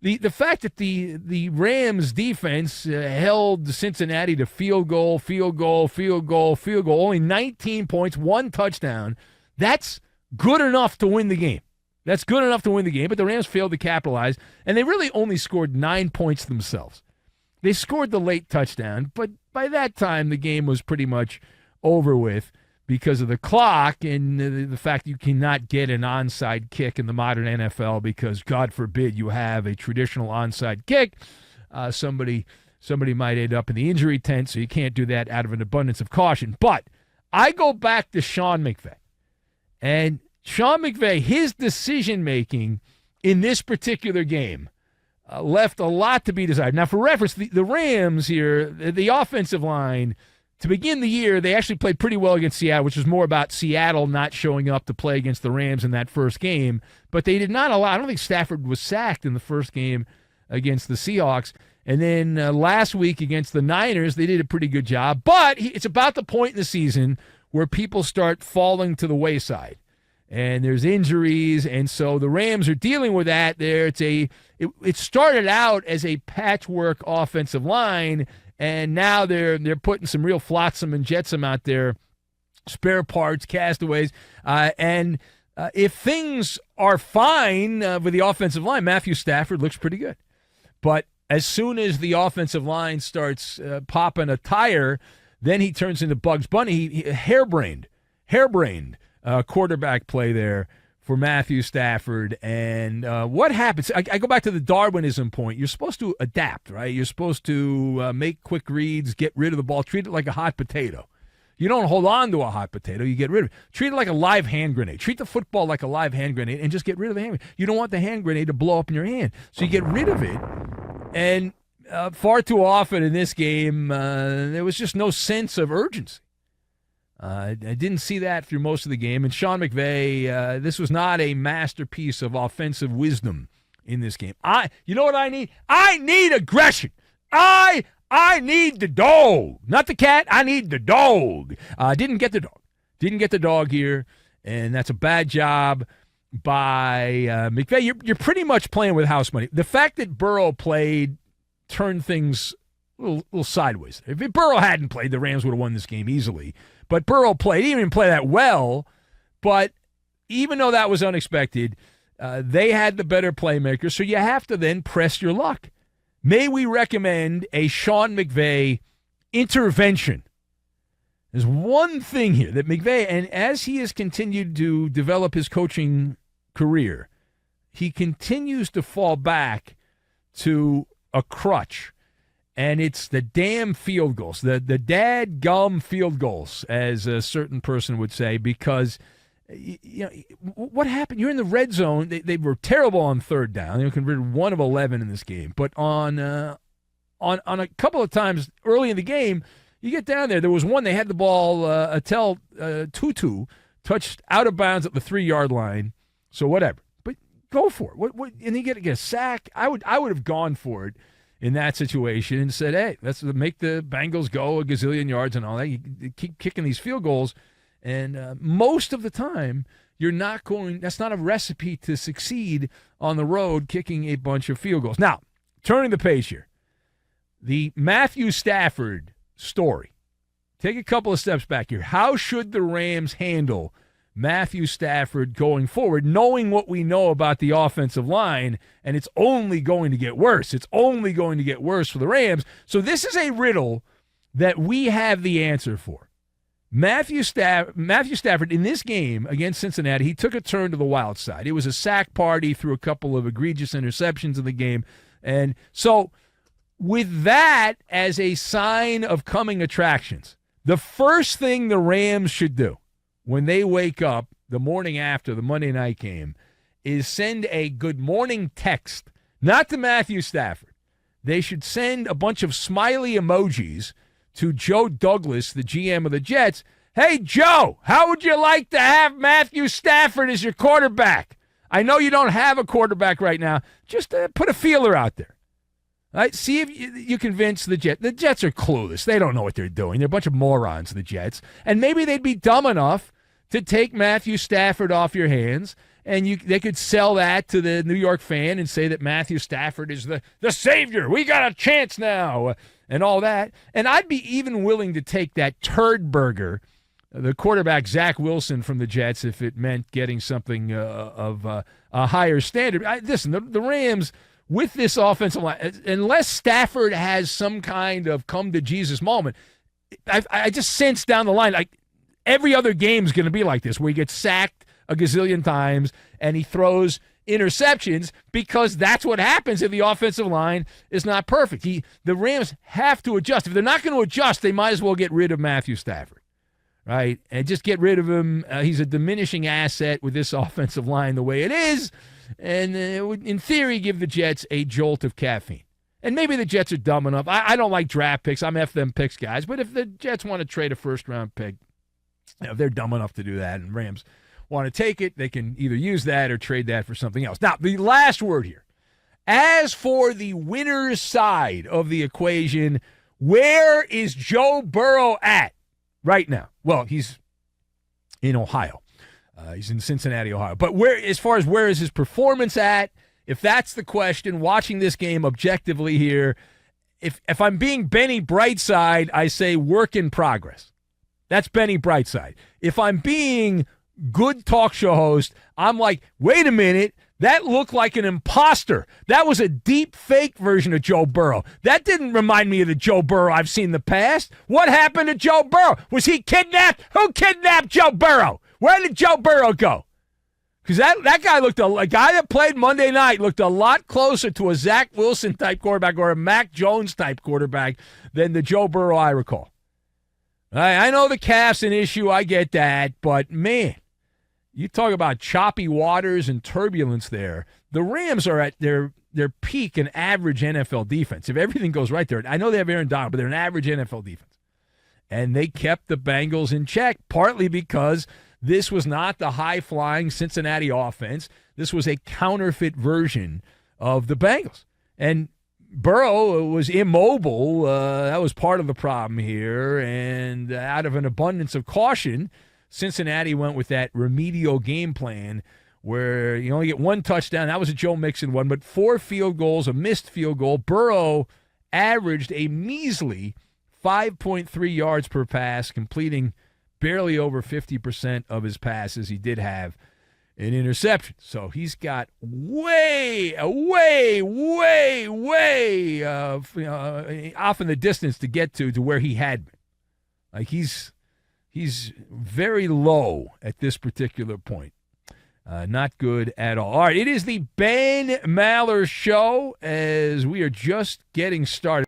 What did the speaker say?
The fact that the Rams defense held Cincinnati to field goal, only 19 points, 1 touchdown, that's good enough to win the game. That's good enough to win the game, but the Rams failed to capitalize, and they really only scored 9 points themselves. They scored the late touchdown, but by that time the game was pretty much over with because of the clock and the fact you cannot get an onside kick in the modern NFL because, God forbid, you have a traditional onside kick. Somebody might end up in the injury tent, so you can't do that out of an abundance of caution. But I go back to Sean McVay. And Sean McVay, his decision-making in this particular game left a lot to be desired. Now, for reference, the Rams here, the offensive line, to begin the year, they actually played pretty well against Seattle, which was more about Seattle not showing up to play against the Rams in that first game. But they did not allow – I don't think Stafford was sacked in the first game against the Seahawks. And then last week against the Niners, they did a pretty good job. But it's about the point in the season where people start falling to the wayside. And there's injuries, and so the Rams are dealing with that. It started out as a patchwork offensive line, and now they're putting some real flotsam and jetsam out there, spare parts, castaways. And if things are fine with the offensive line, Matthew Stafford looks pretty good. But as soon as the offensive line starts popping a tire, then he turns into Bugs Bunny. He harebrained quarterback play there for Matthew Stafford. And what happens? I go back to the Darwinism point. You're supposed to adapt, right? You're supposed to make quick reads, get rid of the ball, treat it like a hot potato. You don't hold on to a hot potato. You get rid of it. Treat it like a live hand grenade. Treat the football like a live hand grenade and just get rid of the hand grenade. You don't want the hand grenade to blow up in your hand. So you get rid of it. And far too often in this game, there was just no sense of urgency. I didn't see that through most of the game. And Sean McVay, this was not a masterpiece of offensive wisdom in this game. You know what I need? I need aggression. I need the dog. Not the cat. I need the dog. Didn't get the dog. Didn't get the dog here. And that's a bad job by McVay. You're pretty much playing with house money. The fact that Burrow played turned things a little sideways. If Burrow hadn't played, the Rams would have won this game easily. But Burrow played. He didn't even play that well. But even though that was unexpected, they had the better playmaker. So you have to then press your luck. May we recommend a Sean McVay intervention? There's one thing here that McVay, and as he has continued to develop his coaching career, he continues to fall back to a crutch. And it's the damn field goals, the dad-gum field goals, as a certain person would say, because you know what happened? You're in the red zone. They were terrible on third down. They converted 1 of 11 in this game. But on a couple of times early in the game, you get down there. There was one, they had the ball, Tutu touched out of bounds at the 3-yard line. So whatever. But go for it. And you get a sack. I would have gone for it in that situation and said, hey, let's make the Bengals go a gazillion yards and all that. You keep kicking these field goals, and most of the time you're not going – that's not a recipe to succeed on the road kicking a bunch of field goals. Now, turning the page here, the Matthew Stafford story. Take a couple of steps back here. How should the Rams handle Matthew Stafford going forward, knowing what we know about the offensive line, and it's only going to get worse. It's only going to get worse for the Rams. So this is a riddle that we have the answer for. Matthew Stafford, in this game against Cincinnati, he took a turn to the wild side. It was a sack party, threw a couple of egregious interceptions in the game. And so with that as a sign of coming attractions, the first thing the Rams should do when they wake up the morning after the Monday night game is send a good morning text, not to Matthew Stafford. They should send a bunch of smiley emojis to Joe Douglas, the GM of the Jets. Hey, Joe, how would you like to have Matthew Stafford as your quarterback? I know you don't have a quarterback right now. Just put a feeler out there. All right, see if you convince the Jets. The Jets are clueless. They don't know what they're doing. They're a bunch of morons, the Jets. And maybe they'd be dumb enough to take Matthew Stafford off your hands And they could sell that to the New York fan and say that Matthew Stafford is the savior. We got a chance now and all that. And I'd be even willing to take that turd burger, the quarterback Zach Wilson from the Jets, if it meant getting something of a higher standard. Listen, the Rams, with this offensive line, unless Stafford has some kind of come-to-Jesus moment, I just sense down the line, like every other game is going to be like this, where he gets sacked a gazillion times and he throws interceptions, because that's what happens if the offensive line is not perfect. The Rams have to adjust. If they're not going to adjust, they might as well get rid of Matthew Stafford, right? And just get rid of him. He's a diminishing asset with this offensive line the way it is, and in theory give the Jets a jolt of caffeine. And maybe the Jets are dumb enough. I don't like draft picks. I'm F them picks guys. But if the Jets want to trade a first-round pick, if they're dumb enough to do that and Rams want to take it, they can either use that or trade that for something else. Now, the last word here. As for the winner's side of the equation, where is Joe Burrow at right now? Well, he's in Ohio. He's in Cincinnati, Ohio. But as far as where is his performance at, if that's the question, watching this game objectively here, if I'm being Benny Brightside, I say work in progress. That's Benny Brightside. If I'm being good talk show host, I'm like, wait a minute, that looked like an imposter. That was a deep fake version of Joe Burrow. That didn't remind me of the Joe Burrow I've seen in the past. What happened to Joe Burrow? Was he kidnapped? Who kidnapped Joe Burrow? Where did Joe Burrow go? Because that guy a guy that played Monday night looked a lot closer to a Zach Wilson type quarterback or a Mac Jones type quarterback than the Joe Burrow I recall. I know the calf's an issue. I get that. But, man, you talk about choppy waters and turbulence there. The Rams are at their peak in average NFL defense. If everything goes right there, I know they have Aaron Donald, but they're an average NFL defense. And they kept the Bengals in check, partly because this was not the high-flying Cincinnati offense. This was a counterfeit version of the Bengals. And Burrow was immobile. That was part of the problem here. And out of an abundance of caution, Cincinnati went with that remedial game plan where you only get one touchdown. That was a Joe Mixon one, but 4 field goals, a missed field goal. Burrow averaged a measly 5.3 yards per pass, completing barely over 50% of his passes. He did have an interception. So he's got way off in the distance to get to where he had been. Like he's very low at this particular point. Not good at all. All right, it is the Ben Maller Show as we are just getting started.